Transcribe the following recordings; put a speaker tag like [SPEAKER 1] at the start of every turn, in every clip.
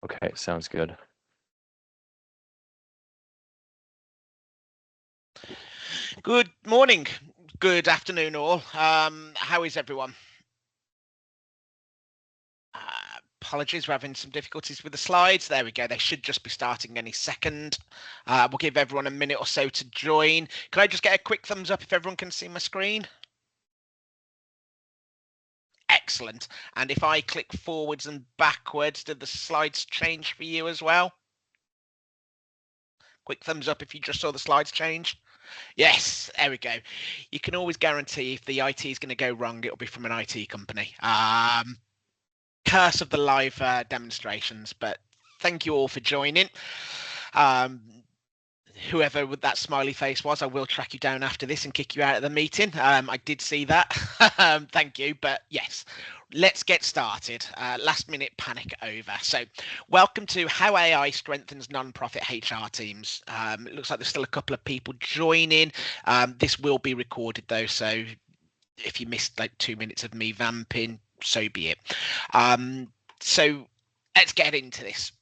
[SPEAKER 1] Okay, sounds good.
[SPEAKER 2] Good morning, good afternoon, all. How is everyone? Apologies, we're having some difficulties with the slides. There we go. They should just be starting any second. We'll give everyone a minute or so to join. Can I just get a quick thumbs up if everyone can see my screen? Excellent. And if I click forwards and backwards, did the slides change for you as well? Quick thumbs up if you just saw the slides change. Yes, there we go. You can always guarantee if the IT is going to go wrong, it'll be from an IT company. Curse of the live demonstrations, but thank you all for joining. Whoever with that smiley face was, I will track you down after this and kick you out of the meeting. I did see that. Thank you. But yes, let's get started. Last minute panic over. So welcome to How AI Strengthens Non-Profit HR Teams. It looks like there's still a couple of people joining. This will be recorded though, so if you missed like 2 minutes of me vamping, so be it. So let's get into this.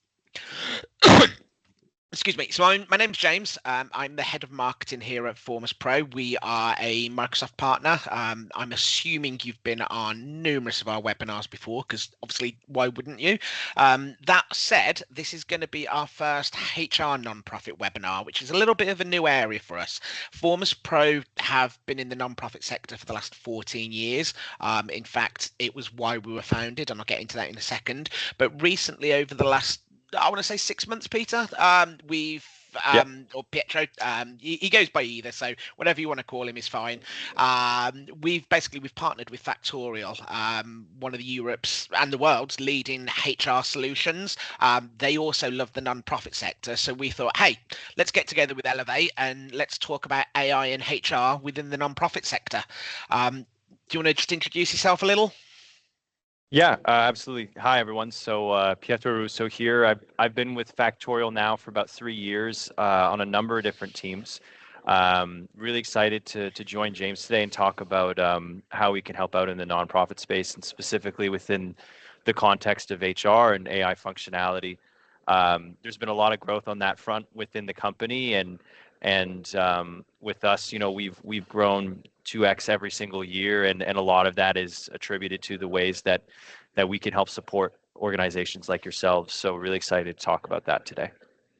[SPEAKER 2] Excuse me. So my name's James. I'm the head of marketing here at FormusPro. We are a Microsoft partner. I'm assuming you've been on numerous of our webinars before, because obviously, why wouldn't you? That said, this is going to be our first HR nonprofit webinar, which is a little bit of a new area for us. FormusPro have been in the nonprofit sector for the last 14 years. In fact, it was why we were founded, and I'll get into that in a second. But recently, over the last I want to say 6 months, Peter. We've
[SPEAKER 1] Yep.
[SPEAKER 2] or Pietro, he goes by either, so whatever you want to call him is fine. We've partnered with Factorial, one of the Europe's and the world's leading HR solutions. They also love the non-profit sector, so we thought, hey, let's get together with Elevate and let's talk about AI and HR within the non-profit sector. Do you want to just introduce yourself a little?
[SPEAKER 1] Yeah, absolutely. Hi, everyone. So Pietro Russo here. I've been with Factorial now for about 3 years on a number of different teams. Really excited to join James today and talk about how we can help out in the nonprofit space and specifically within the context of HR and AI functionality. There's been a lot of growth on that front within the company, and with us, we've grown 2x every single year, and a lot of that is attributed to the ways that we can help support organizations like yourselves. So really excited to talk about that today.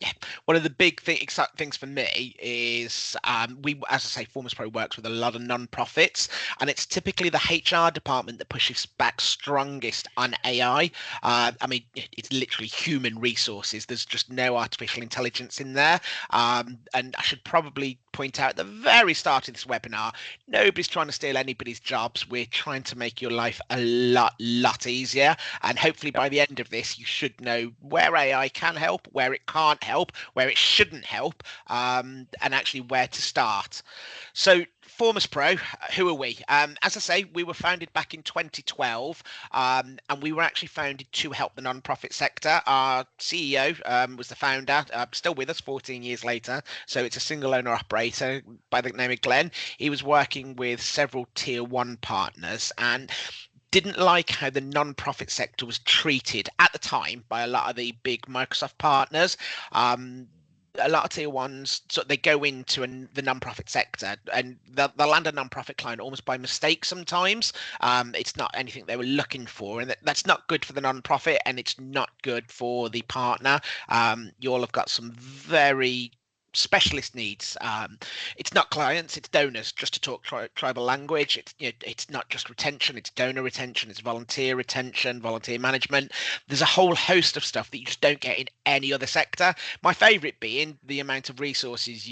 [SPEAKER 2] Yeah, one of the big things for me is as I say, FormusPro works with a lot of non-profits, and it's typically the HR department that pushes back strongest on AI. I mean, it's literally human resources. There's just no artificial intelligence in there. And I should probably point out at the very start of this webinar, nobody's trying to steal anybody's jobs. We're trying to make your life a lot easier. And hopefully by the end of this, you should know where AI can help, where it can't help, where it shouldn't help, and actually where to start. So FormusPro, who are we? As I say, we were founded back in 2012, and we were actually founded to help the non-profit sector. Our CEO was the founder, still with us 14 years later. So it's a single owner operator by the name of Glenn. He was working with several tier one partners and didn't like how the non-profit sector was treated at the time by a lot of the big Microsoft partners. A lot of tier ones, so they go into the non-profit sector and they'll land a non-profit client almost by mistake sometimes. It's not anything they were looking for, and that's not good for the non-profit, and it's not good for the partner. You all have got some very specialist needs. It's not clients, it's donors. Just to talk tribal language, it's not just retention, it's donor retention, it's volunteer retention, volunteer management. There's a whole host of stuff that you just don't get in any other sector. My favourite being the amount of resources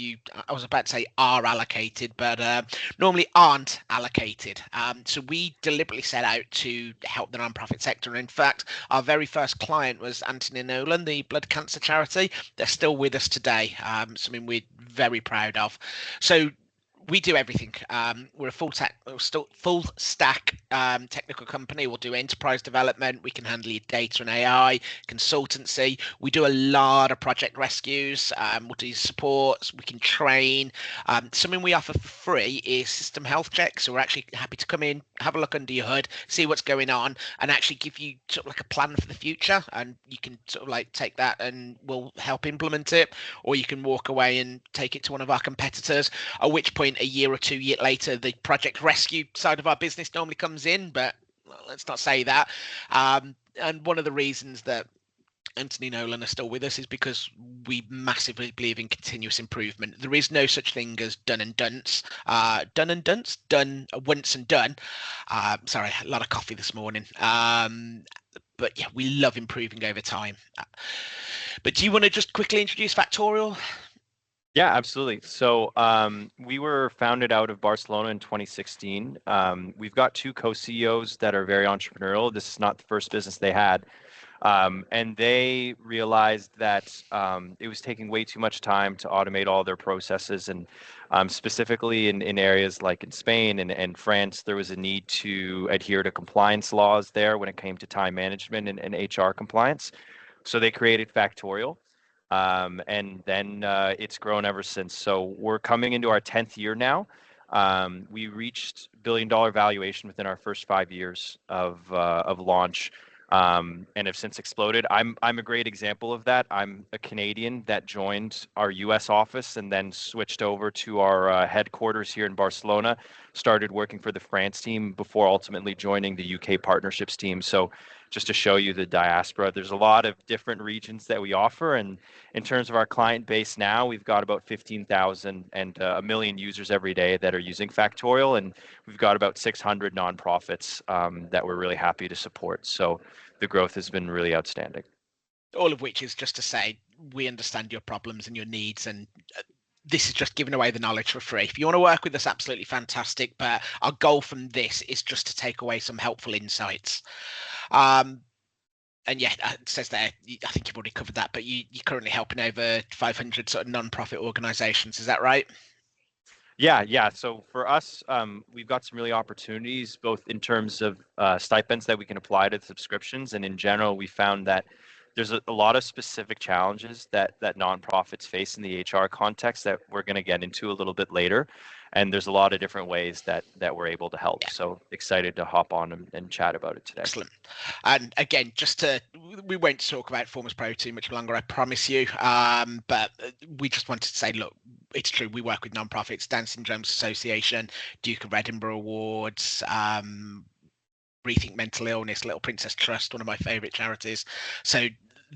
[SPEAKER 2] I was about to say are allocated, but normally aren't allocated. So we deliberately set out to help the non-profit sector. And in fact, our very first client was Anthony Nolan, the blood cancer charity. They're still with us today. Something we're very proud of. So We do everything. We're a full stack technical company. We'll do enterprise development. We can handle your data and AI consultancy. We do a lot of project rescues. We'll do supports. We can train. Something we offer for free is system health checks. So we're actually happy to come in, have a look under your hood, see what's going on, and actually give you sort of like a plan for the future. And you can sort of like take that and we'll help implement it, or you can walk away and take it to one of our competitors. At which point, a year or 2 years later, the project rescue side of our business normally comes in. But well, let's not say that. And one of the reasons that Anthony Nolan are still with us is because we massively believe in continuous improvement. There is no such thing as done and dunce. Done once and done. Sorry, a lot of coffee this morning. But yeah, we love improving over time. But do you want to just quickly introduce Factorial?
[SPEAKER 1] Yeah, absolutely. So we were founded out of Barcelona in 2016. We've got two co-CEOs that are very entrepreneurial. This is not the first business they had. And they realized that it was taking way too much time to automate all their processes. And specifically in areas like in Spain and France, there was a need to adhere to compliance laws there when it came to time management and HR compliance. So they created Factorial. And then it's grown ever since. So we're coming into our 10th year now. We reached billion-dollar valuation within our first 5 years of launch, and have since exploded. I'm a great example of that. I'm a Canadian that joined our U.S. office and then switched over to our headquarters here in Barcelona. Started working for the France team before ultimately joining the UK partnerships team. So just to show you the diaspora, there's a lot of different regions that we offer. And in terms of our client base now, we've got about 15,000 and a million users every day that are using Factorial. And we've got about 600 nonprofits that we're really happy to support. So the growth has been really outstanding.
[SPEAKER 2] All of which is just to say, we understand your problems and your needs, and this is just giving away the knowledge for free. If you want to work with us, absolutely fantastic. But our goal from this is just to take away some helpful insights. And yeah, it says there, I think you've already covered that, but you're currently helping over 500 sort of non-profit organizations. Is that right?
[SPEAKER 1] Yeah. So for us, we've got some really opportunities, both in terms of stipends that we can apply to the subscriptions, and in general, we found that there's a lot of specific challenges that nonprofits face in the HR context that we're going to get into a little bit later. And there's a lot of different ways that we're able to help.
[SPEAKER 2] Yeah.
[SPEAKER 1] So excited to hop on and chat about it today.
[SPEAKER 2] Excellent. And again, we won't talk about FormusPro too much longer, I promise you. But we just wanted to say, look, it's true. We work with nonprofits, Down Syndrome Association, Duke of Edinburgh Awards, Rethink Mental Illness, Little Princess Trust, one of my favourite charities. So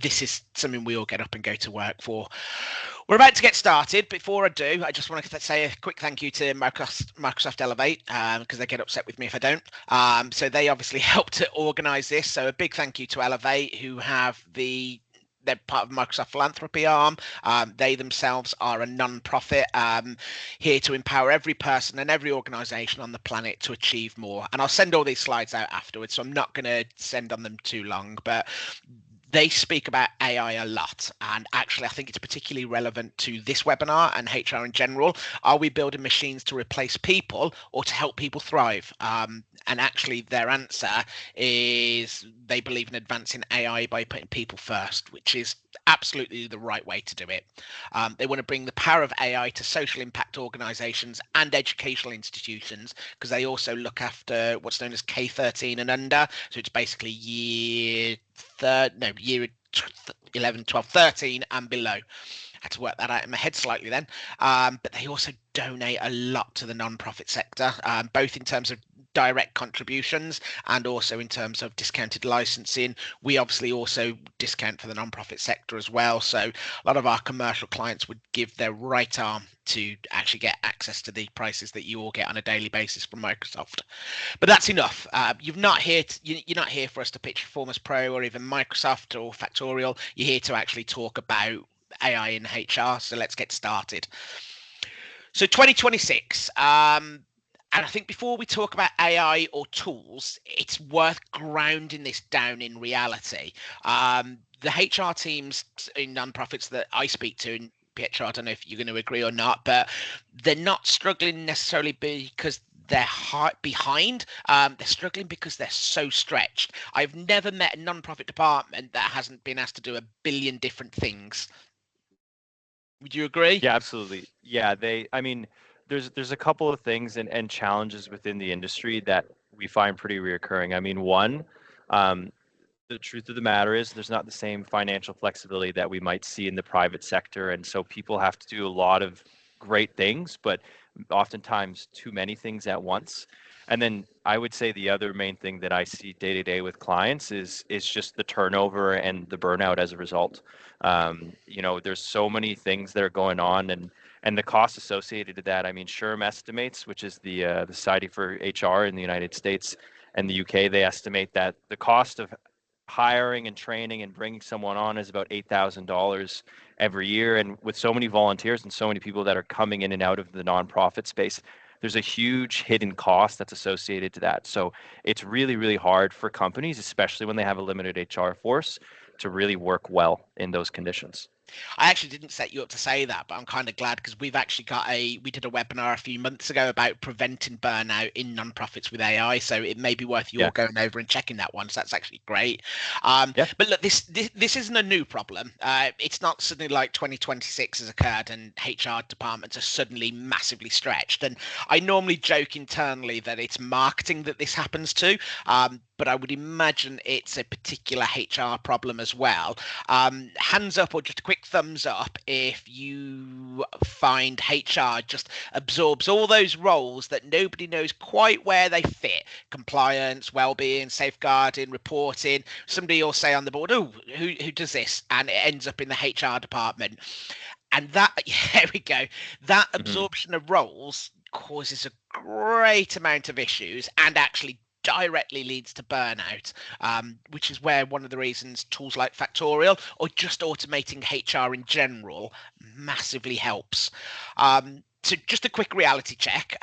[SPEAKER 2] this is something we all get up and go to work for. We're about to get started. Before I do, I just want to say a quick thank you to Microsoft Elevate, because they get upset with me if I don't. So they obviously helped to organise this. So a big thank you to Elevate, who have they're part of Microsoft philanthropy arm. They themselves are a non-profit here to empower every person and every organization on the planet to achieve more. And I'll send all these slides out afterwards, so I'm not going to send on them too long, but they speak about AI a lot, and actually I think it's particularly relevant to this webinar and HR in general. Are we building machines to replace people or to help people thrive? And actually their answer is they believe in advancing AI by putting people first, which is absolutely the right way to do it. They want to bring the power of AI to social impact organizations and educational institutions, because they also look after what's known as K-13 and under. So it's basically year 11, 12, 13 and below. I had to work that out in my head slightly then. But they also donate a lot to the non-profit sector, both in terms of direct contributions and also in terms of discounted licensing. We obviously also discount for the non-profit sector as well. So a lot of our commercial clients would give their right arm to actually get access to the prices that you all get on a daily basis from Microsoft. But that's enough. You're not here for us to pitch FormusPro or even Microsoft or Factorial. You're here to actually talk about AI in HR. So let's get started. So 2026. And I think before we talk about AI or tools, it's worth grounding this down in reality. The HR teams in nonprofits that I speak to, and Pietro, I don't know if you're going to agree or not, but they're not struggling necessarily because they're behind. They're struggling because they're so stretched. I've never met a non-profit department that hasn't been asked to do a billion different things. Would you agree?
[SPEAKER 1] Yeah, absolutely. Yeah, I mean, there's a couple of things and challenges within the industry that we find pretty reoccurring. I mean, one, um, the truth of the matter is there's not the same financial flexibility that we might see in the private sector. And so people have to do a lot of great things, but oftentimes too many things at once. And then I would say the other main thing that I see day to day with clients is just the turnover and the burnout as a result. There's so many things that are going on, and the costs associated to that. I mean, SHRM estimates, which is the Society for HR in the United States and the UK, they estimate that the cost of hiring and training and bringing someone on is about $8,000 every year. And with so many volunteers and so many people that are coming in and out of the nonprofit space, there's a huge hidden cost that's associated to that. So it's really, really hard for companies, especially when they have a limited HR force, to really work well in those conditions.
[SPEAKER 2] I actually didn't set you up to say that, but I'm kind of glad because we've actually we did a webinar a few months ago about preventing burnout in nonprofits with AI. So it may be worth you all
[SPEAKER 1] Yeah.
[SPEAKER 2] going over and checking that one. So that's actually great.
[SPEAKER 1] Yeah.
[SPEAKER 2] But look, this isn't a new problem. It's not suddenly like 2026 has occurred and HR departments are suddenly massively stretched. And I normally joke internally that it's marketing that this happens to. But I would imagine it's a particular HR problem as well. Hands up or just a quick thumbs up if you find HR just absorbs all those roles that nobody knows quite where they fit: compliance, well-being, safeguarding, reporting. Somebody will say on the board, oh, who does this? And it ends up in the HR department. And that, here we go, that
[SPEAKER 1] Hmm.
[SPEAKER 2] absorption of roles causes a great amount of issues and actually directly leads to burnout, which is where one of the reasons tools like Factorial or just automating HR in general massively helps. So just a quick reality check.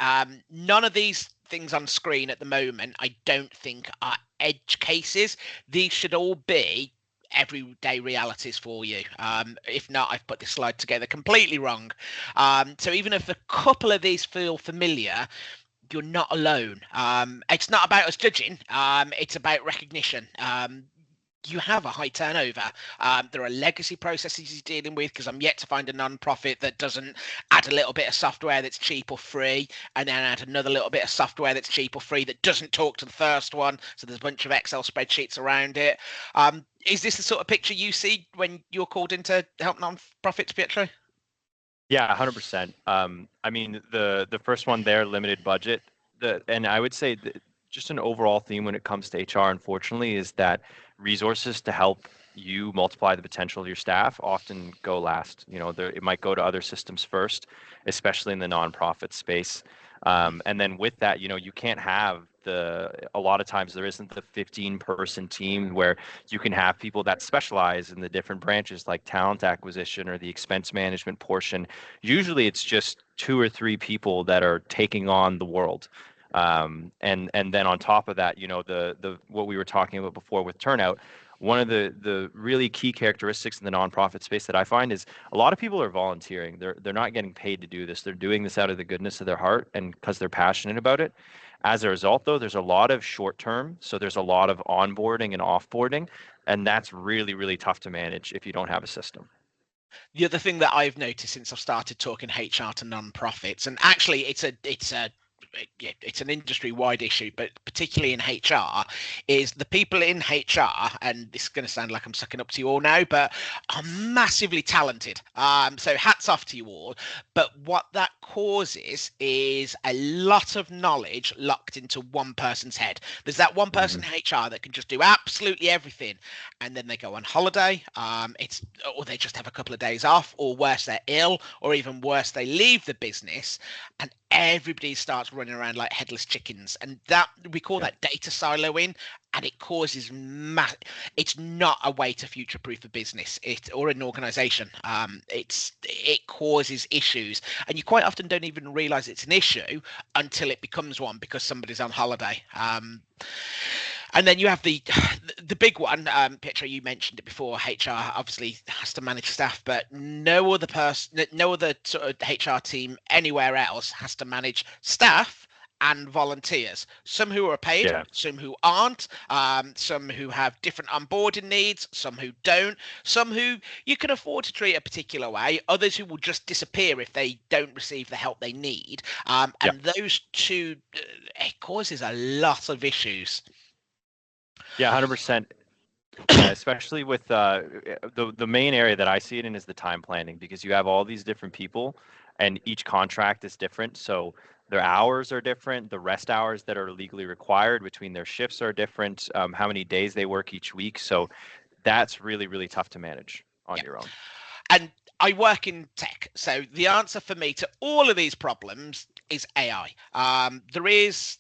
[SPEAKER 2] None of these things on screen at the moment, I don't think, are edge cases. These should all be everyday realities for you. If not, I've put this slide together completely wrong. So even if a couple of these feel familiar, you're not alone. It's not about us judging. It's about recognition. You have a high turnover. There are legacy processes he's dealing with because I'm yet to find a non-profit that doesn't add a little bit of software that's cheap or free and then add another little bit of software that's cheap or free that doesn't talk to the first one. So there's a bunch of Excel spreadsheets around it. Is this the sort of picture you see when you're called in to help non-profits, Pietro?
[SPEAKER 1] Yeah, 100%. I mean, the first one there, limited budget. And I would say that just an overall theme when it comes to HR, unfortunately, is that resources to help you multiply the potential of your staff often go last. It might go to other systems first, especially in the nonprofit space. And then with that, you can't have a lot of times there isn't the 15-person team where you can have people that specialize in the different branches like talent acquisition or the expense management portion. Usually it's just two or three people that are taking on the world. And then on top of that, the what we were talking about before with turnout, one of the really key characteristics in the nonprofit space that I find is a lot of people are volunteering. They're not getting paid to do this. They're doing this out of the goodness of their heart and because they're passionate about it. As a result, though, there's a lot of short term. So there's a lot of onboarding and offboarding, and that's really, really tough to manage if you don't have a system.
[SPEAKER 2] The other thing that I've noticed since I've started talking HR to non-profits, and actually it's an industry-wide issue, but particularly in HR, is the people in HR, and this is going to sound like I'm sucking up to you all now, but are massively talented. So hats off to you all. But what that causes is a lot of knowledge locked into one person's head. There's that one person
[SPEAKER 1] Hmm.
[SPEAKER 2] in HR that can just do absolutely everything, and then they go on holiday. Or they just have a couple of days off, or worse, they're ill, or even worse, they leave the business, and everybody starts running around like headless chickens, and that we call
[SPEAKER 1] Yeah.
[SPEAKER 2] that data siloing, and it causes it's not a way to future proof a business or an organization. It causes issues, and you quite often don't even realize it's an issue until it becomes one because somebody's on holiday. And then you have the big one, Pietro. You mentioned it before. HR obviously has to manage staff, but no other person, no other sort of HR team anywhere else has to manage staff and volunteers. Some who are paid,
[SPEAKER 1] Yeah.
[SPEAKER 2] some who aren't, some who have different onboarding needs, some who don't, some who you can afford to treat a particular way, others who will just disappear if they don't receive the help they need.
[SPEAKER 1] Yeah.
[SPEAKER 2] And those two, it causes a lot of issues.
[SPEAKER 1] Yeah, 100%. Yeah, especially with the main area that I see it in is the time planning, because you have all these different people and each contract is different. So their hours are different. The rest hours that are legally required between their shifts are different. How many days they work each week. So that's really, really tough to manage on
[SPEAKER 2] Yeah.
[SPEAKER 1] your own.
[SPEAKER 2] And I work in tech, so the answer for me to all of these problems is AI. There is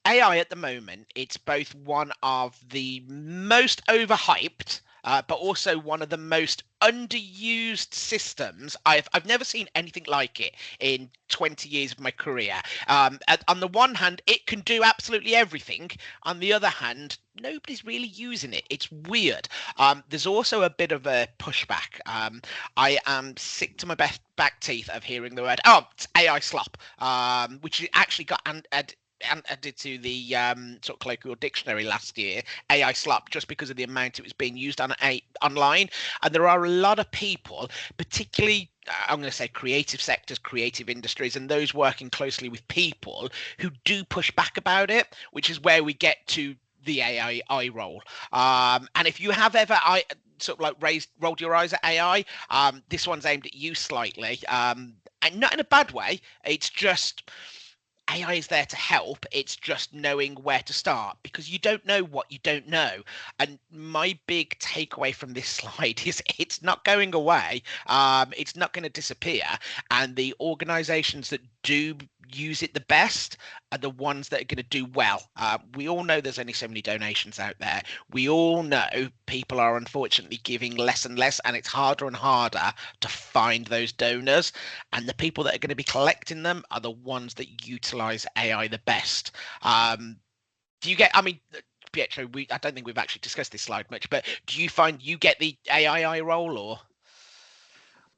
[SPEAKER 2] AI at the moment. It's both one of the most overhyped, but also one of the most underused systems. I've never seen anything like it in 20 years of my career. On the one hand, it can do absolutely everything. On the other hand, nobody's really using it. It's weird. There's also a bit of a pushback. I am sick to my back teeth of hearing the word, oh, it's AI slop, which actually got added to the sort of colloquial dictionary last year, AI slop, just because of the amount it was being used online. And there are a lot of people, particularly I'm going to say creative sectors, creative industries, and those working closely with people who do push back about it, which is where we get to the AI eye roll. And if you have ever sort of like rolled your eyes at AI, this one's aimed at you slightly, and not in a bad way. It's just AI is there to help. It's just knowing where to start, because you don't know what you don't know. And my big takeaway from this slide is it's not going away. It's not going to disappear. And the organizations that do use it the best are the ones that are going to do well. We all know there's only so many donations out there. We all know people are unfortunately giving less and less, and it's harder and harder to find those donors. And the people that are going to be collecting them are the ones that utilize AI the best. Do you get, I mean, Pietro, I don't think we've actually discussed this slide much, but do you find you get the AI role, or?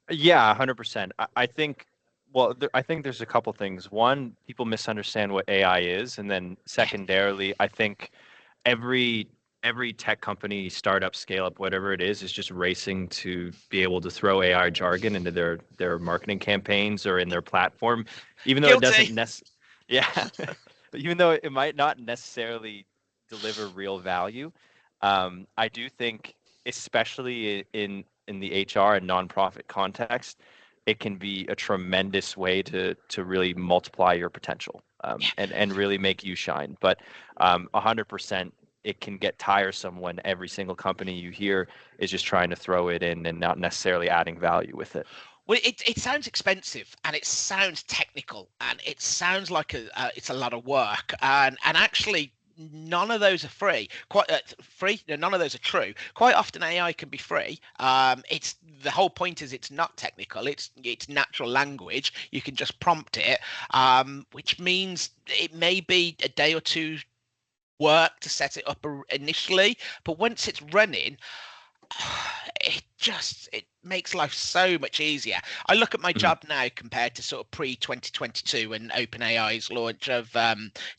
[SPEAKER 1] Yeah, 100%. I think, well, I think there's a couple things. One, people misunderstand what AI is, and then
[SPEAKER 2] Yeah.
[SPEAKER 1] secondarily, I think every every tech company, startup, scale up, whatever it is just racing to be able to throw AI jargon into their marketing campaigns or in their platform, even though it
[SPEAKER 2] Guilty.
[SPEAKER 1] doesn't yeah, even though it might not necessarily deliver real value. I do think, especially in the HR and nonprofit context, it can be a tremendous way to really multiply your potential,
[SPEAKER 2] Yeah.
[SPEAKER 1] and really make you shine. But 100%, it can get tiresome when every single company you hear is just trying to throw it in and not necessarily adding value with it.
[SPEAKER 2] Well, it sounds expensive, and it sounds technical, and it sounds like it's a lot of work, and actually none of those are free. Quite free. No, none of those are true. Quite often AI can be free. It's the whole point is it's not technical. It's natural language. You can just prompt it, which means it may be a day or two work to set it up initially, but once it's running, it makes life so much easier. I look at my
[SPEAKER 1] Mhm.
[SPEAKER 2] job now compared to sort of pre 2022 and OpenAI's launch of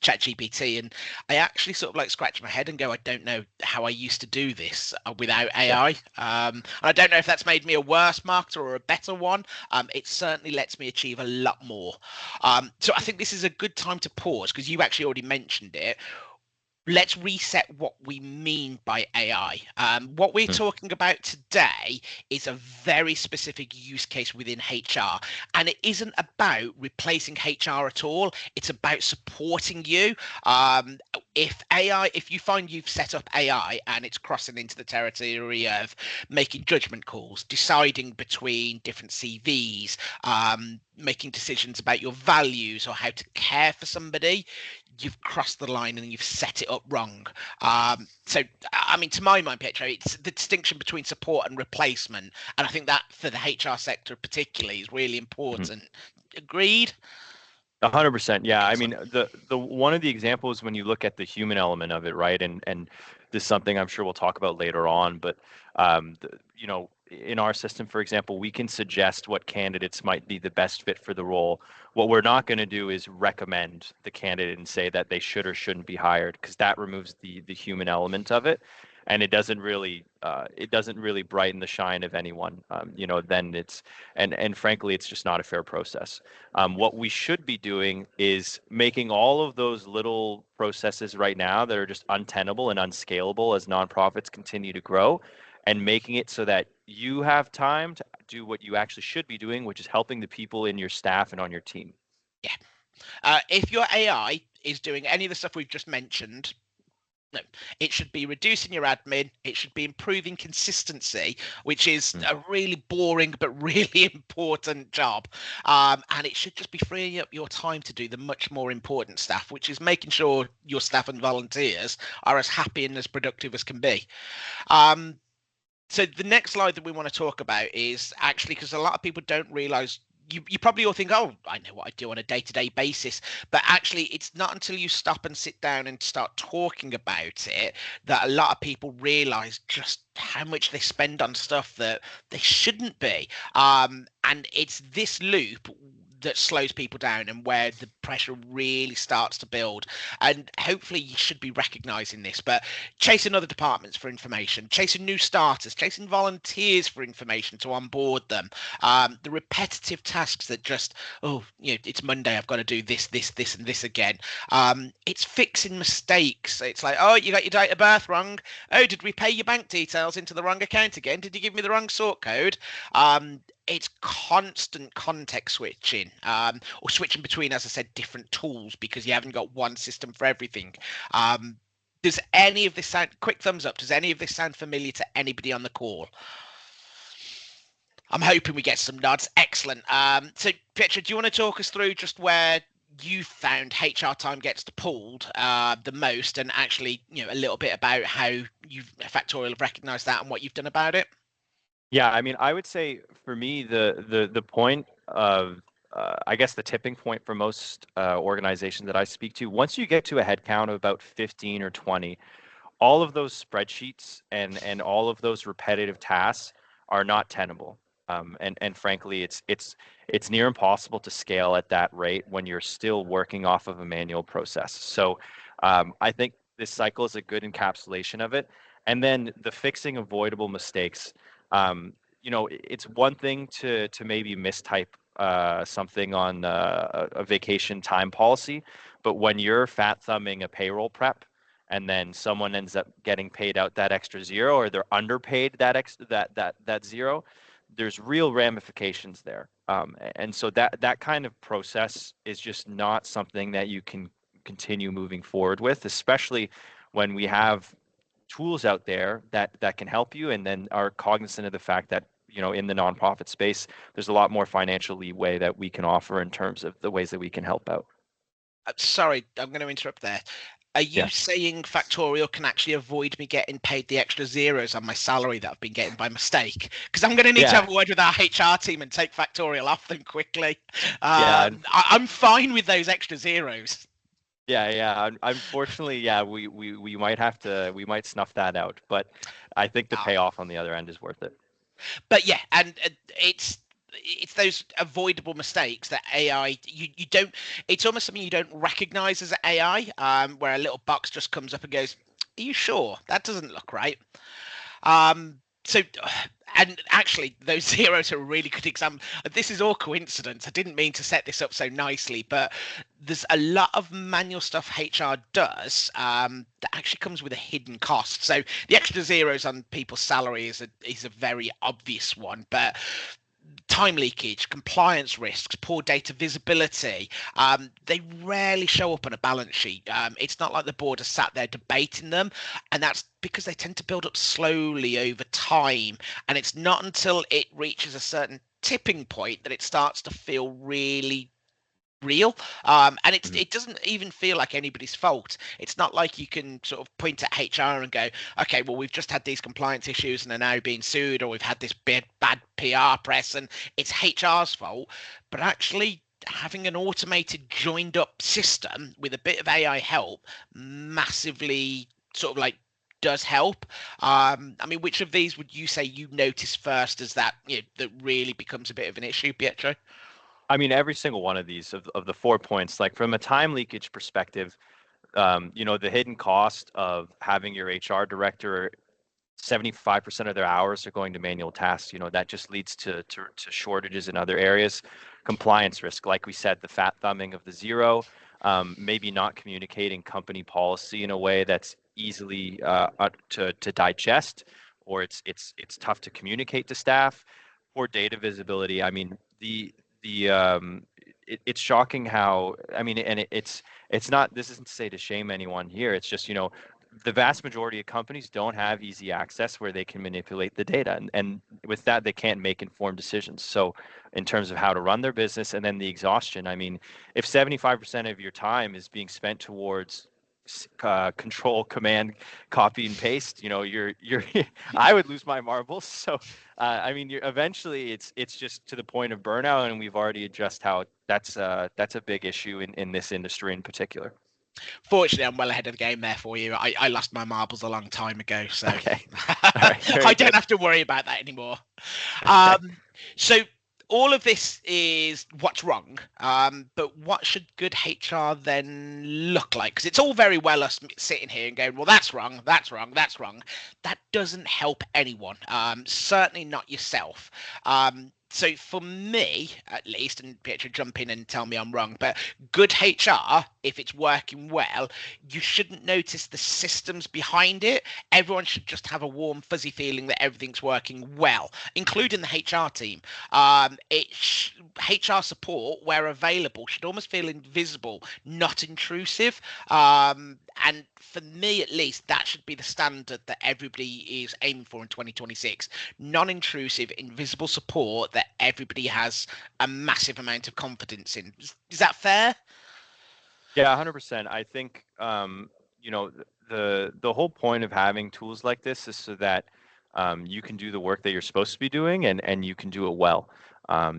[SPEAKER 2] ChatGPT, and I actually sort of like scratch my head and go, I don't know how I used to do this without
[SPEAKER 1] Yeah.
[SPEAKER 2] AI. And I don't know if that's made me a worse marketer or a better one. It certainly lets me achieve a lot more. So I think this is a good time to pause, because you actually already mentioned it. Let's reset what we mean by AI. What we're
[SPEAKER 1] Mm.
[SPEAKER 2] talking about today is a very specific use case within HR, and it isn't about replacing HR at all. It's about supporting you. If you find you've set up AI and it's crossing into the territory of making judgment calls, deciding between different CVs, making decisions about your values or how to care for somebody, you've crossed the line and you've set it up wrong. So, I mean, to my mind, Pietro, it's the distinction between support and replacement. And I think that for the HR sector particularly is really
[SPEAKER 1] Mhm.
[SPEAKER 2] important. Agreed?
[SPEAKER 1] 100%. Yeah. I mean,
[SPEAKER 2] Excellent.
[SPEAKER 1] the one of the examples when you look at the human element of it, right? And this is something I'm sure we'll talk about later on, but in our system, for example, we can suggest what candidates might be the best fit for the role. What we're not going to do is recommend the candidate and say that they should or shouldn't be hired, because that removes the human element of it, and it doesn't really brighten the shine of anyone. Then and frankly, it's just not a fair process. What we should be doing is making all of those little processes right now that are just untenable and unscalable as nonprofits continue to grow, and making it so that you have time to do what you actually should be doing, which is helping the people in your staff and on your team.
[SPEAKER 2] Yeah. If your AI is doing any of the stuff we've just mentioned, no, it should be reducing your admin. It should be improving consistency, which is
[SPEAKER 1] Mm.
[SPEAKER 2] a really boring but really important job. And it should just be freeing up your time to do the much more important stuff, which is making sure your staff and volunteers are as happy and as productive as can be. Um, so the next slide that we want to talk about is actually because a lot of people don't realize you probably all think, oh, I know what I do on a day-to-day basis, but actually it's not until you stop and sit down and start talking about it that a lot of people realize just how much they spend on stuff that they shouldn't be. And it's this loop that slows people down and where the pressure really starts to build. And hopefully you should be recognizing this, but chasing other departments for information, chasing new starters, chasing volunteers for information to onboard them, the repetitive tasks that just, oh, it's Monday, I've got to do this, and this again. It's fixing mistakes. It's like, oh, you got your date of birth wrong. Oh, did we pay your bank details into the wrong account again? Did you give me the wrong sort code? It's constant context switching, or switching between, as I said, different tools because you haven't got one system for everything. Does any of this sound, quick thumbs up, does any of this sound familiar to anybody on the call? I'm hoping we get some nods. Excellent. So Petra, do you want to talk us through just where you found HR time gets pulled the most, and actually, a little bit about how you've Factorial have recognized that and what you've done about it?
[SPEAKER 1] Yeah, I mean, I would say for me, the point of I guess the tipping point for most organizations that I speak to, once you get to a headcount of about 15 or 20, all of those spreadsheets and all of those repetitive tasks are not tenable. And frankly, it's near impossible to scale at that rate when you're still working off of a manual process. So I think this cycle is a good encapsulation of it. And then the fixing avoidable mistakes. It's one thing to maybe mistype something on a vacation time policy, but when you're fat thumbing a payroll prep and then someone ends up getting paid out that extra zero, or they're underpaid that zero, there's real ramifications there. And so that kind of process is just not something that you can continue moving forward with, especially when we have tools out there that can help you, and then are cognizant of the fact that in the nonprofit space, there's a lot more financial leeway that we can offer in terms of the ways that we can help out.
[SPEAKER 2] Sorry, I'm going to interrupt there. Are you
[SPEAKER 1] Yeah.
[SPEAKER 2] saying Factorial can actually avoid me getting paid the extra zeros on my salary that I've been getting by mistake? Because I'm going to need to
[SPEAKER 1] Yeah.
[SPEAKER 2] have a word with our HR team and take Factorial off them quickly.
[SPEAKER 1] Yeah.
[SPEAKER 2] I'm fine with those extra zeros.
[SPEAKER 1] Yeah. Unfortunately, yeah, we we might snuff that out, but I think the
[SPEAKER 2] Uh,
[SPEAKER 1] payoff on the other end is worth it.
[SPEAKER 2] but yeah, and it's those avoidable mistakes that AI you don't. It's almost something you don't recognize as AI, where a little box just comes up and goes, "Are you sure that doesn't look right?" So, and actually, those zeros are a really good example. This is all coincidence. I didn't mean to set this up so nicely, but there's a lot of manual stuff HR does that actually comes with a hidden cost. So the extra zeros on people's salary is a very obvious one, but time leakage, compliance risks, poor data visibility, they rarely show up on a balance sheet. It's not like the board has sat there debating them, and that's because they tend to build up slowly over time. And it's not until it reaches a certain tipping point that it starts to feel really real. And
[SPEAKER 1] Mhm.
[SPEAKER 2] it doesn't even feel like anybody's fault. It's not like you can sort of point at HR and go, okay, well, we've just had these compliance issues and are now being sued, or we've had this bad PR press and it's HR's fault. But actually, having an automated joined up system with a bit of AI help massively sort of like does help. I mean, which of these would you say you notice first as that, that really becomes a bit of an issue, Pietro?
[SPEAKER 1] I mean, every single one of these of the 4 points, like from a time leakage perspective, the hidden cost of having your HR director 75% of their hours are going to manual tasks. That just leads to shortages in other areas. Compliance risk, like we said, the fat thumbing of the zero, maybe not communicating company policy in a way that's easily to digest, or it's tough to communicate to staff. Poor data visibility. I mean, it's shocking how, I mean, and it's not, this isn't to say to shame anyone here. It's just, the vast majority of companies don't have easy access where they can manipulate the data. And with that, they can't make informed decisions. So in terms of how to run their business, and then the exhaustion, I mean, if 75% of your time is being spent towards control, command, copy and paste, you're I would lose my marbles. So I mean, eventually it's just to the point of burnout, and we've already addressed how that's a big issue in this industry in particular.
[SPEAKER 2] Fortunately, I'm well ahead of the game there for you. I lost my marbles a long time ago, so
[SPEAKER 1] Okay. All right. Very
[SPEAKER 2] I don't
[SPEAKER 1] good.
[SPEAKER 2] have to worry about that anymore.
[SPEAKER 1] Okay.
[SPEAKER 2] So all of this is what's wrong, but what should good HR then look like? Because it's all very well us sitting here and going, well, that's wrong, that's wrong, that's wrong. That doesn't help anyone, certainly not yourself. So for me, at least, and Pietro, jump in and tell me I'm wrong, but good HR, if it's working well, you shouldn't notice the systems behind it. Everyone should just have a warm, fuzzy feeling that everything's working well, including the HR team. HR support, where available, should almost feel invisible, not intrusive. And for me, at least, that should be the standard that everybody is aiming for in 2026. Non-intrusive, invisible support that everybody has a massive amount of confidence in. Is that fair?
[SPEAKER 1] Yeah, 100%. I think the whole point of having tools like this is so that you can do the work that you're supposed to be doing, and you can do it well.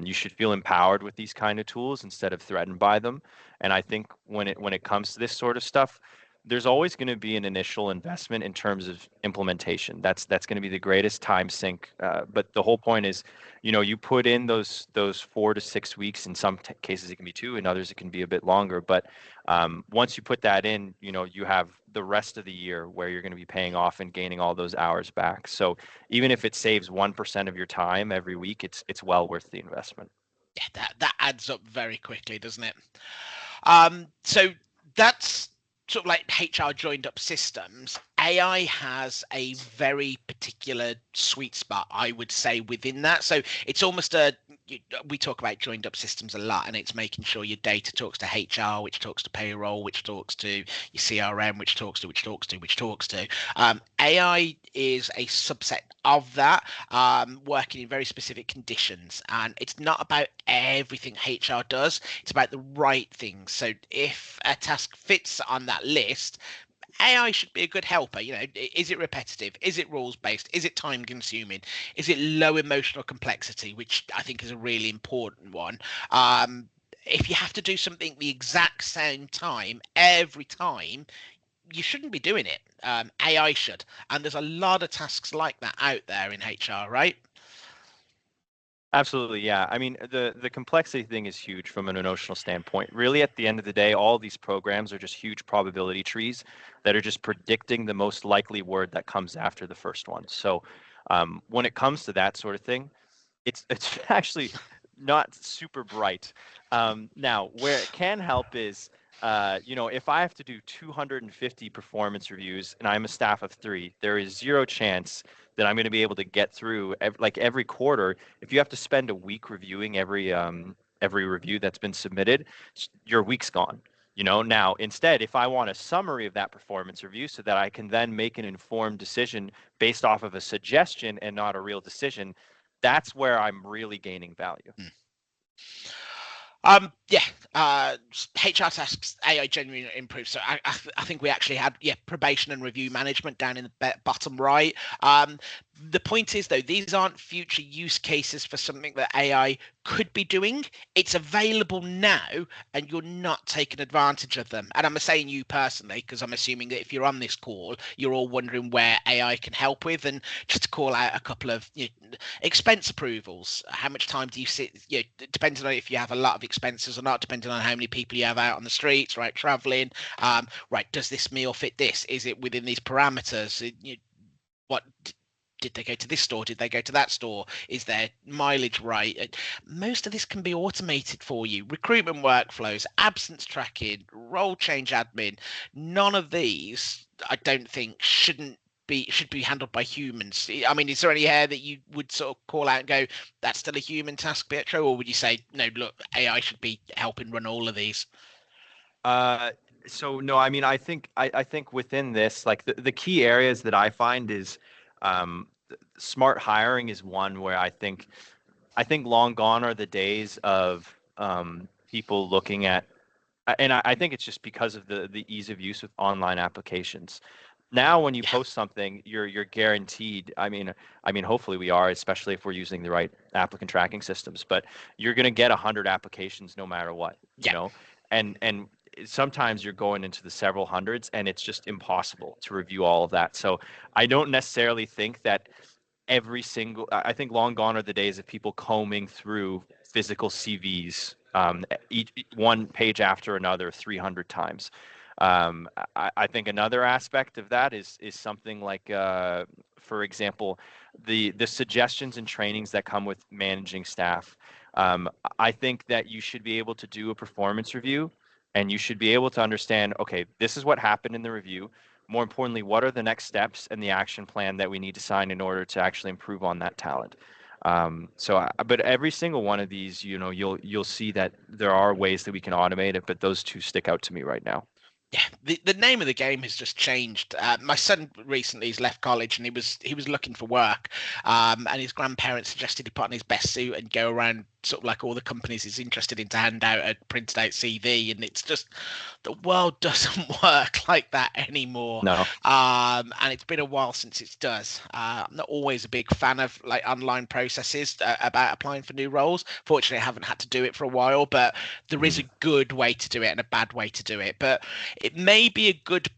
[SPEAKER 1] You should feel empowered with these kind of tools instead of threatened by them. And I think when it comes to this sort of stuff, there's always going to be an initial investment in terms of implementation. That's going to be the greatest time sink. But the whole point is, you put in those 4 to 6 weeks. In some cases, it can be two. In others, it can be a bit longer. But once you put that in, you have the rest of the year where you're going to be paying off and gaining all those hours back. So even if it saves 1% of your time every week, it's well worth the investment.
[SPEAKER 2] Yeah, that adds up very quickly, doesn't it? So that's sort of like HR joined up systems. AI has a very particular sweet spot, I would say, within that. So it's almost we talk about joined up systems a lot, and it's making sure your data talks to HR, which talks to payroll, which talks to your CRM, which talks to, which talks to, which talks to. AI is a subset of that, working in very specific conditions. And it's not about everything HR does, it's about the right things. So if a task fits on that list, AI should be a good helper. Is it repetitive? Is it rules based? Is it time consuming? Is it low emotional complexity, which I think is a really important one? If you have to do something the exact same time every time, you shouldn't be doing it. AI should. And there's a lot of tasks like that out there in HR, right?
[SPEAKER 1] Absolutely, yeah. I mean, the complexity thing is huge from an emotional standpoint. Really, at the end of the day, all these programs are just huge probability trees that are just predicting the most likely word that comes after the first one. So, when it comes to that sort of thing, it's actually not super bright. Now, where it can help is, if I have to do 250 performance reviews and I'm a staff of three, there is zero chance that I'm going to be able to get through every quarter. If you have to spend a week reviewing every review that's been submitted, your week's gone. Now instead, if I want a summary of that performance review so that I can then make an informed decision based off of a suggestion and not a real decision, that's where I'm really gaining value.
[SPEAKER 2] Yeah, HR tasks AI genuinely improved. So I think we actually had probation and review management down in the bottom right. The point is, though, these aren't future use cases for something that AI could be doing. It's available now, and you're not taking advantage of them. And I'm saying you personally, because I'm assuming that if you're on this call, you're all wondering where AI can help with. And just to call out a couple of expense approvals, how much time do you sit? Depending on if you have a lot of expenses or not, depending on how many people you have out on the streets, right, traveling. Right, does this meal fit this? Is it within these parameters? What did they go to this store? Did they go to that store? Is their mileage right? Most of this can be automated for you. Recruitment workflows, absence tracking, role change admin. None of these, I don't think, should be handled by humans. I mean, is there any area that you would sort of call out and go, that's still a human task, Pietro? Or would you say, no, look, AI should be helping run all of these?
[SPEAKER 1] Uh, so no, I mean, I think within this, like the key areas that I find is smart hiring is one where I think long gone are the days of people looking at, and I think it's just because of the ease of use with online applications. Now, when you
[SPEAKER 2] Yeah,
[SPEAKER 1] post something, you're guaranteed. I mean, hopefully we are, especially if we're using the right applicant tracking systems. But you're going to get 100 applications no matter what, you
[SPEAKER 2] yeah,
[SPEAKER 1] know. And sometimes you're going into the several hundreds, and it's just impossible to review all of that. So I don't necessarily think that every single I think long gone are the days of people combing through physical CVs, each one page after another 300 times. I think another aspect of that is something like, for example, the suggestions and trainings that come with managing staff. I think that you should be able to do a performance review, and you should be able to understand, okay, this is what happened in the review. More importantly, what are the next steps and the action plan that we need to sign in order to actually improve on that talent? But every single one of these, you'll see that there are ways that we can automate it, but those two stick out to me right now.
[SPEAKER 2] yeah, the name of the game has just changed. My son recently has left college and he was looking for work, and his grandparents suggested he put on his best suit and go around sort of like all the companies he's interested in to hand out a printed out CV. And it's just the world doesn't work like that anymore.
[SPEAKER 1] No.
[SPEAKER 2] And it's been a while since it does. I'm not always a big fan of like online processes about applying for new roles. Fortunately, I haven't had to do it for a while, but there is a
[SPEAKER 1] Mhm.
[SPEAKER 2] good way to do it and a bad way to do it. But it may be a good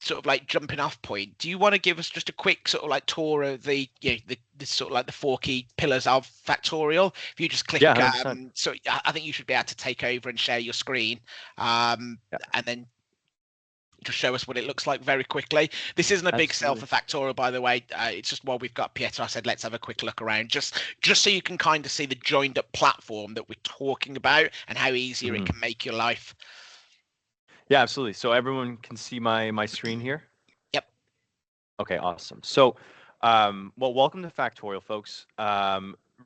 [SPEAKER 2] sort of like jumping off point. Do you want to give us just a quick sort of like tour of the sort of like the four key pillars of Factorial? If you just click,
[SPEAKER 1] Yeah, 100%.
[SPEAKER 2] so I think you should be able to take over and share your screen,
[SPEAKER 1] Yeah,
[SPEAKER 2] and then just show us what it looks like very quickly. This isn't a big sell
[SPEAKER 1] absolutely.
[SPEAKER 2] for Factorial, by the way. It's just while we've got Pietro, I said let's have a quick look around, just so you can kind of see the joined up platform that we're talking about and how easier it
[SPEAKER 1] Mhm.
[SPEAKER 2] can make your life.
[SPEAKER 1] Yeah, absolutely. So everyone can see my screen here.
[SPEAKER 2] Yep.
[SPEAKER 1] Okay, awesome. So, well, welcome to Factorial, folks.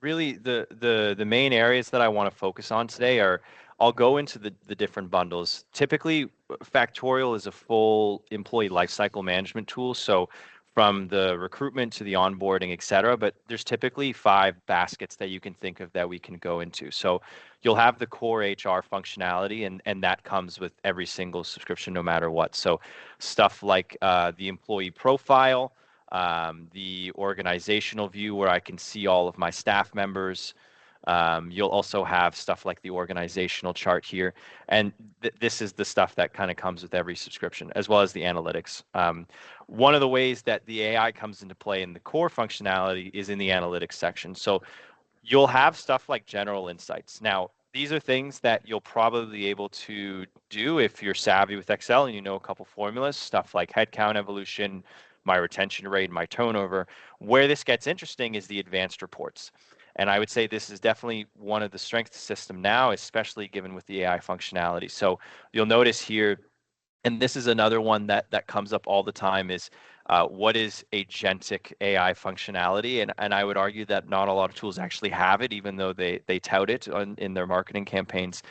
[SPEAKER 1] Really, the main areas that I want to focus on today are I'll go into the different bundles. Typically, Factorial is a full employee lifecycle management tool. So, from the recruitment to the onboarding, et cetera. But there's typically 5 baskets that you can think of that we can go into. So, you'll have the core HR functionality, and that comes with every single subscription, no matter what. So stuff like the employee profile, the organizational view where I can see all of my staff members. You'll also have stuff like the organizational chart here. And this is the stuff that kind of comes with every subscription, as well as the analytics. One of the ways that the AI comes into play in the core functionality is in the analytics section. So you'll have stuff like general insights. Now, these are things that you'll probably be able to do if you're savvy with Excel and you know a couple formulas, stuff like headcount evolution, my retention rate, my turnover. Where this gets interesting is the advanced reports. And I would say this is definitely one of the strengths of the system now, especially given with the AI functionality. So you'll notice here, and this is another one that comes up all the time, is what is agentic AI functionality? And I would argue that not a lot of tools actually have it, even though they tout it in their marketing campaigns.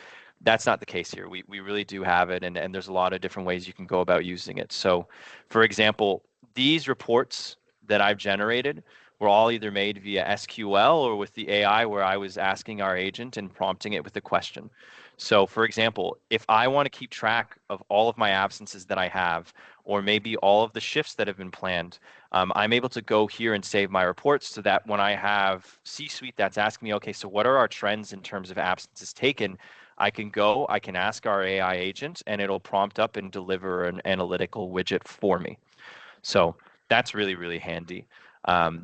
[SPEAKER 1] That's not the case here. We really do have it, and there's a lot of different ways you can go about using it. So, for example, these reports that I've generated were all either made via SQL or with the AI, where I was asking our agent and prompting it with a question. So, for example, if I want to keep track of all of my absences that I have, or maybe all of the shifts that have been planned, I'm able to go here and save my reports so that when I have C-suite that's asking me, okay, so what are our trends in terms of absences taken? I can go, I can ask our AI agent, and it'll prompt up and deliver an analytical widget for me. So that's really, really handy.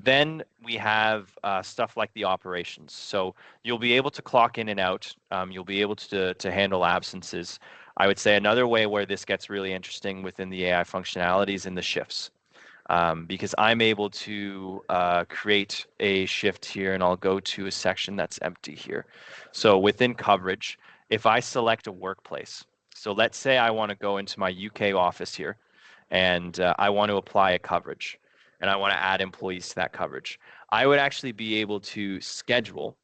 [SPEAKER 1] Then we have stuff like the operations. So you'll be able to clock in and out. You'll be able to handle absences. I would say another way where this gets really interesting within the AI functionalities in the shifts. Because I'm able to create a shift here, and I'll go to a section that's empty here. So within coverage, if I select a workplace, so let's say I want to go into my UK office here, and I want to apply a coverage, and I want to add employees to that coverage. I would actually be able to schedule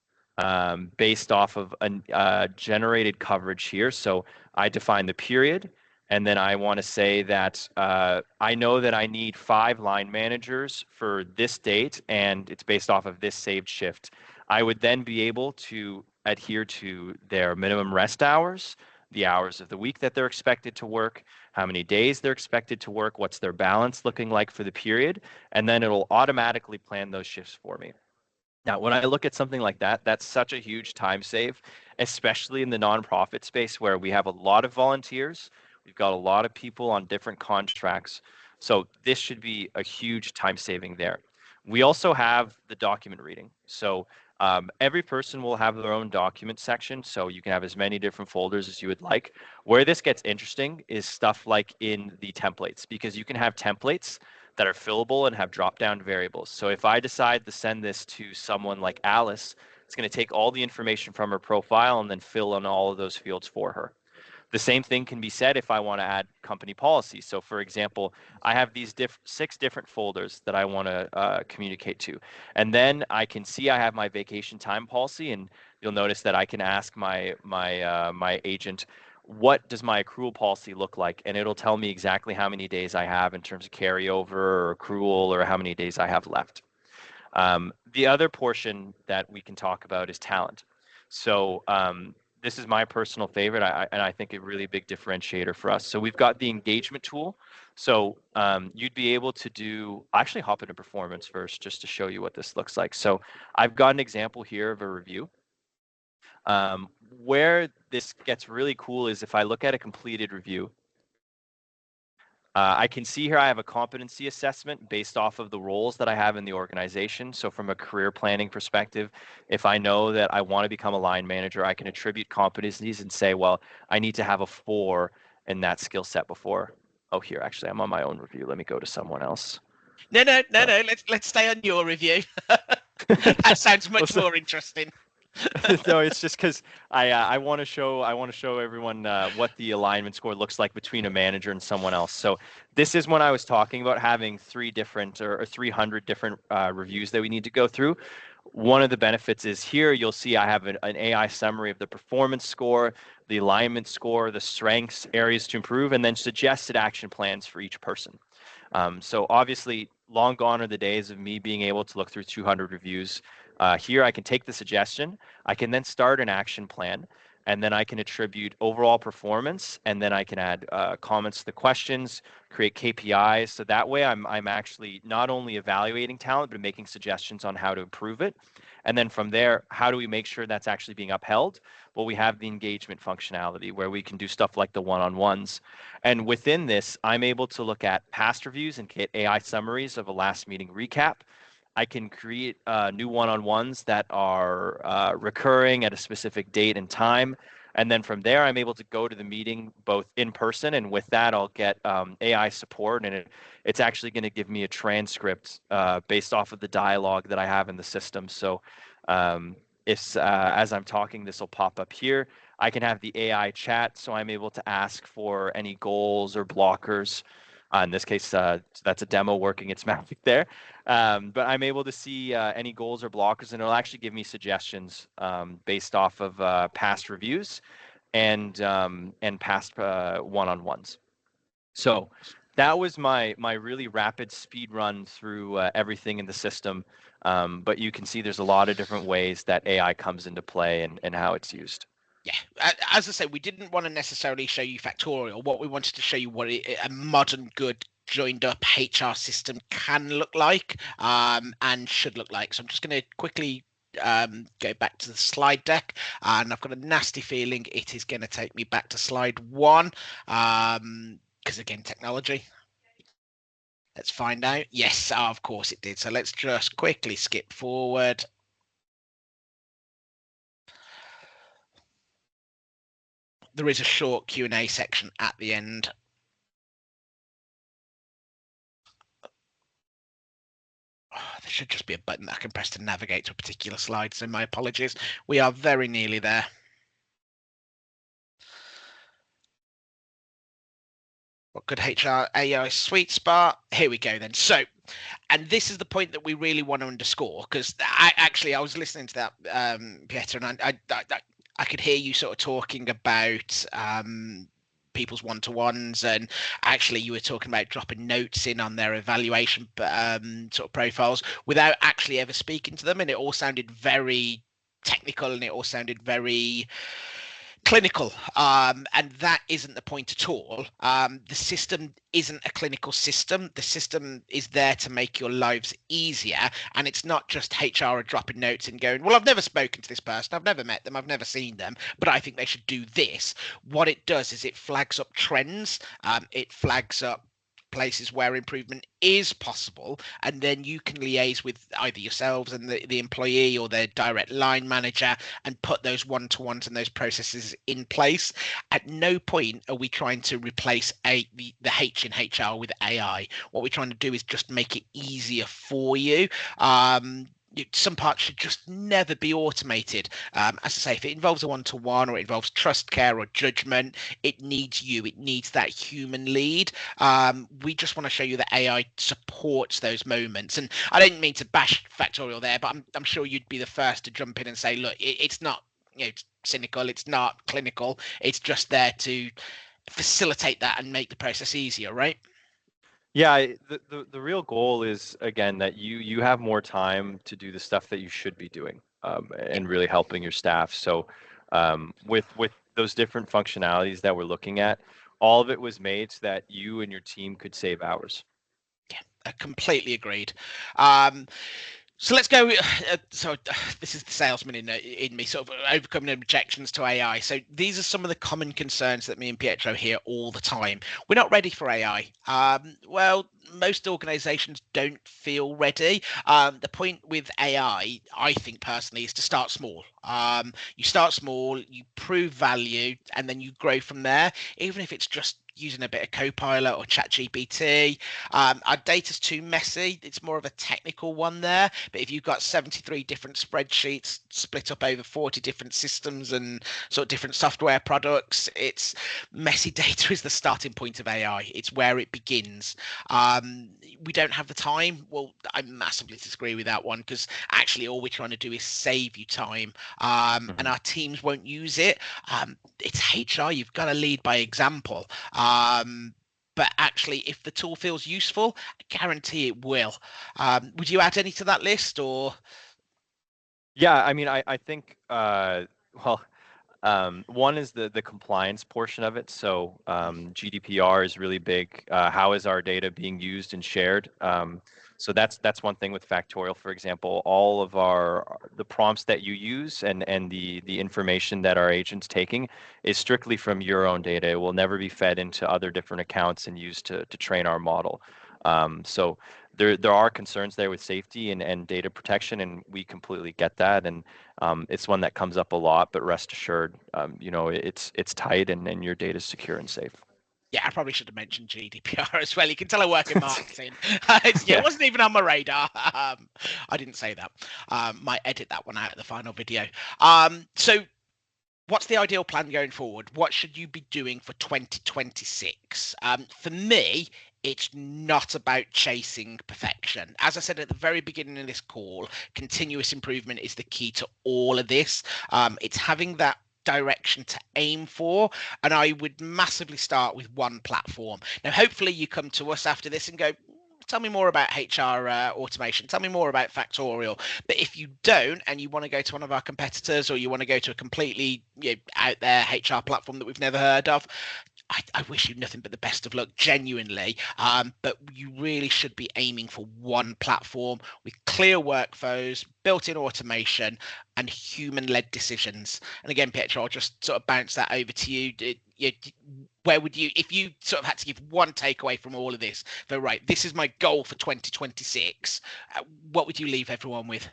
[SPEAKER 1] based off of a generated coverage here. So I define the period, and then I want to say that I know that I need 5 line managers for this date, and it's based off of this saved shift. I would then be able to adhere to their minimum rest hours, the hours of the week that they're expected to work, how many days they're expected to work, what's their balance looking like for the period, and then it'll automatically plan those shifts for me. Now, when I look at something like that, that's such a huge time save, especially in the nonprofit space where we have a lot of volunteers. We've got a lot of people on different contracts. So this should be a huge time saving there. We also have the document reading. So every person will have their own document section. So you can have as many different folders as you would like. Where this gets interesting is stuff like in the templates, because you can have templates that are fillable and have drop-down variables. So if I decide to send this to someone like Alice, it's going to take all the information from her profile and then fill in all of those fields for her. The same thing can be said if I want to add company policy. So for example, I have these 6 different folders that I want to communicate to. And then I can see I have my vacation time policy, and you'll notice that I can ask my agent, what does my accrual policy look like? And it'll tell me exactly how many days I have in terms of carryover or accrual, or how many days I have left. The other portion that we can talk about is talent. So this is my personal favorite, and I think a really big differentiator for us. So we've got the engagement tool. So you'd be able to do, actually hop into performance first just to show you what this looks like. So I've got an example here of a review. Where this gets really cool is if I look at a completed review, I can see here I have a competency assessment based off of the roles that I have in the organization. So from a career planning perspective, if I know that I want to become a line manager, I can attribute competencies and say, well, I need to have a 4 in that skill set before. Oh, here, actually, I'm on my own review. Let me go to someone else.
[SPEAKER 2] No, no, no,
[SPEAKER 1] Uh,
[SPEAKER 2] no. Let's stay on your review. That sounds much more interesting.
[SPEAKER 1] No, it's just because I want to show everyone what the alignment score looks like between a manager and someone else. So this is when I was talking about having 3 different or 300 different reviews that we need to go through. One of the benefits is here you'll see I have an AI summary of the performance score, the alignment score, the strengths, areas to improve, and then suggested action plans for each person. So obviously, long gone are the days of me being able to look through 200 reviews. Here, I can take the suggestion, I can then start an action plan, and then I can attribute overall performance, and then I can add comments to the questions, create KPIs. So that way, I'm actually not only evaluating talent, but making suggestions on how to improve it. And then from there, how do we make sure that's actually being upheld? Well, we have the engagement functionality where we can do stuff like the one-on-ones. And within this, I'm able to look at past reviews and get AI summaries of a last meeting recap. I can create new one-on-ones that are recurring at a specific date and time. And then from there, I'm able to go to the meeting both in person, and with that, I'll get AI support, and it's actually going to give me a transcript based off of the dialogue that I have in the system. So if as I'm talking, this will pop up here. I can have the AI chat, so I'm able to ask for any goals or blockers. In this case, that's a demo working its magic there. But I'm able to see any goals or blockers, and it'll actually give me suggestions based off of past reviews and past one-on-ones. So that was my really rapid speed run through everything in the system. But you can see there's a lot of different ways that AI comes into play and how it's used.
[SPEAKER 2] Yeah, as I say, we didn't want to necessarily show you Factorial. What we wanted to show you what a modern, good, joined up HR system can look like and should look like. So I'm just going to quickly go back to the slide deck, and I've got a nasty feeling it is going to take me back to slide 1 because again, technology. Let's find out. Yes, of course it did. So let's just quickly skip forward. There is a short Q&A section at the end. There should just be a button that I can press to navigate to a particular slide, so my apologies. We are very nearly there. What good HR AI sweet spot? Here we go then. So, and this is the point that we really want to underscore, because I was listening to that, Pieter, and I could hear you sort of talking about people's one-to-ones, and actually you were talking about dropping notes in on their evaluation sort of profiles without actually ever speaking to them, and it all sounded very technical and it all sounded very clinical, and that isn't the point at all. The system isn't a clinical system. The system is there to make your lives easier, and it's not just HR are dropping notes and going, well, I've never spoken to this person, I've never met them, I've never seen them, but I think they should do this. What it does is it flags up trends, it flags up places where improvement is possible, and then you can liaise with either yourselves and the employee or their direct line manager and put those one-to-ones and those processes in place. At no point are we trying to replace the H in HR with AI. What we're trying to do is just make it easier for you. Some parts should just never be automated. As I say, if it involves a one-to-one or it involves trust, care, or judgment, it needs you. It needs that human lead. We just want to show you that AI supports those moments. And I don't mean to bash Factorial there, but I'm sure you'd be the first to jump in and say, look, it's not it's cynical, it's not clinical. It's just there to facilitate that and make the process easier, right?
[SPEAKER 1] Yeah, the real goal is again that you have more time to do the stuff that you should be doing, and really helping your staff. So with those different functionalities that we're looking at, all of it was made so that you and your team could save hours.
[SPEAKER 2] Yeah, I completely agreed. So let's go. This is the salesman in me, sort of overcoming objections to AI. So these are some of the common concerns that me and Pietro hear all the time. We're not ready for AI. Well, most organizations don't feel ready. The point with AI, I think personally, is to start small. You start small, you prove value, and then you grow from there, even if it's just using a bit of Copilot or ChatGPT. Our data's too messy. It's more of a technical one there. But if you've got 73 different spreadsheets split up over 40 different systems and sort of different software products, it's messy data is the starting point of AI. It's where it begins. We don't have the time. Well, I massively disagree with that one, because actually all we're trying to do is save you time, and our teams won't use it. It's HR. You've got to lead by example. But actually, if the tool feels useful, I guarantee it will. Would you add any to that list, or?
[SPEAKER 1] Yeah, I mean, I think well, one is the compliance portion of it. So GDPR is really big. How is our data being used and shared? So that's one thing with Factorial, for example. All of the prompts that you use and the information that our agent's taking is strictly from your own data. It will never be fed into other different accounts and used to train our model. So there are concerns there with safety and data protection, and we completely get that. And it's one that comes up a lot, but rest assured, it's tight and your data is secure and safe.
[SPEAKER 2] Yeah, I probably should have mentioned GDPR as well. You can tell I work in marketing. It wasn't even on my radar. I didn't say that. Might edit that one out of the final video. So what's the ideal plan going forward? What should you be doing for 2026? For me, it's not about chasing perfection. As I said at the very beginning of this call, continuous improvement is the key to all of this. It's having that direction to aim for, and I would massively start with one platform. Now hopefully you come to us after this and go, tell me more about HR automation. Tell me more about Factorial. But if you don't, and you want to go to one of our competitors, or you want to go to a completely out there HR platform that we've never heard of, I wish you nothing but the best of luck, genuinely. But you really should be aiming for one platform with clear workflows, built-in automation, and human-led decisions. And again, Pietro, I'll just sort of bounce that over to you. Where would you, if you sort of had to give one takeaway from all of this, though, right, this is my goal for 2026, what would you leave everyone with?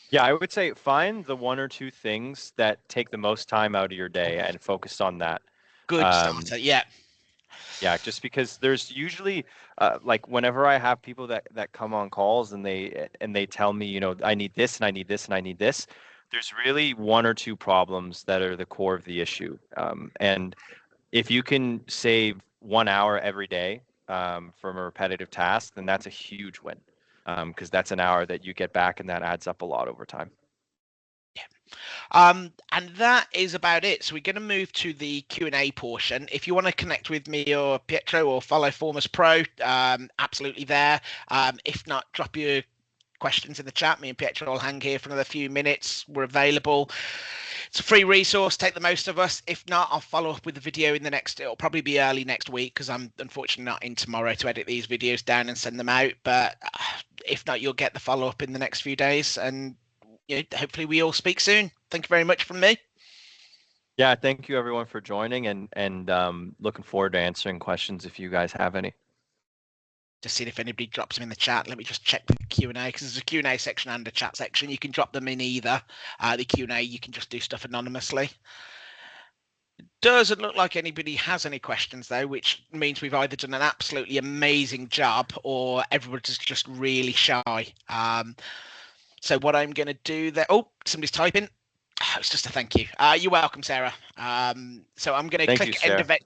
[SPEAKER 1] Yeah, I would say find the one or two things that take the most time out of your day and focus on that.
[SPEAKER 2] Good starter. Yeah.
[SPEAKER 1] Yeah, just because there's usually like whenever I have people that come on calls and they tell me, I need this and I need this and I need this, there's really one or two problems that are the core of the issue. And if you can save 1 hour every day from a repetitive task, then that's a huge win, because that's an hour that you get back and that adds up a lot over time.
[SPEAKER 2] And that is about it. So we're going to move to the Q&A portion. If you want to connect with me or Pietro or follow FormusPro, absolutely there. If not, drop your questions in the chat. Me and Pietro will hang here for another few minutes. We're available. It's a free resource. Take the most of us. If not, I'll follow up with the video in the next, it'll probably be early next week, because I'm unfortunately not in tomorrow to edit these videos down and send them out. But if not, you'll get the follow up in the next few days. And hopefully we all speak soon. Thank you very much from me.
[SPEAKER 1] Yeah, thank you everyone for joining, and looking forward to answering questions if you guys have any.
[SPEAKER 2] Just seeing if anybody drops them in the chat. Let me just check the Q&A, because there's a Q&A section and a chat section. You can drop them in either. The Q&A, you can just do stuff anonymously. It doesn't look like anybody has any questions, though, which means we've either done an absolutely amazing job or everybody's just really shy. So what I'm going to do there... Oh, somebody's typing. Oh, it's just a thank you. You're welcome, Sarah. So I'm going to click end event.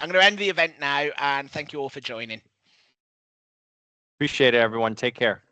[SPEAKER 2] I'm going to end the event now, and thank you all for joining.
[SPEAKER 1] Appreciate it, everyone. Take care.